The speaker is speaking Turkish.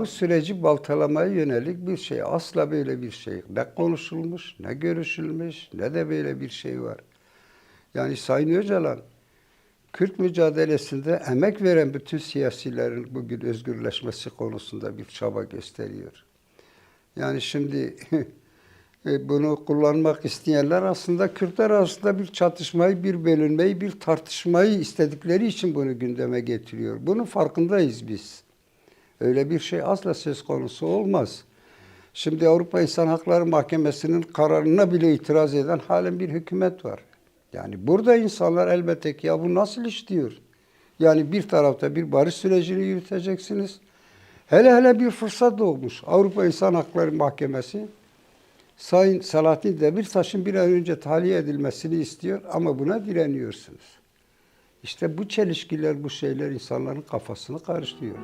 Bu süreci baltalamaya yönelik bir şey. Asla böyle bir şey ne konuşulmuş, ne görüşülmüş, ne de böyle bir şey var. Yani Sayın Öcalan, Kürt mücadelesinde emek veren bütün siyasilerin bugün özgürleşmesi konusunda bir çaba gösteriyor. Yani şimdi bunu kullanmak isteyenler aslında Kürtler arasında bir çatışmayı, bir bölünmeyi, bir tartışmayı istedikleri için bunu gündeme getiriyor. Bunun farkındayız biz. Öyle bir şey asla söz konusu olmaz. Şimdi Avrupa İnsan Hakları Mahkemesi'nin kararına bile itiraz eden halen bir hükümet var. Yani burada insanlar elbette ki ya bu nasıl iş diyor. Yani bir tarafta bir barış sürecini yürüteceksiniz. Hele bir fırsat doğmuş. Avrupa İnsan Hakları Mahkemesi Sayın Selahattin Demirtaş'ın bir an önce tahliye edilmesini istiyor ama buna direniyorsunuz. İşte bu çelişkiler, bu şeyler insanların kafasını karıştırıyor.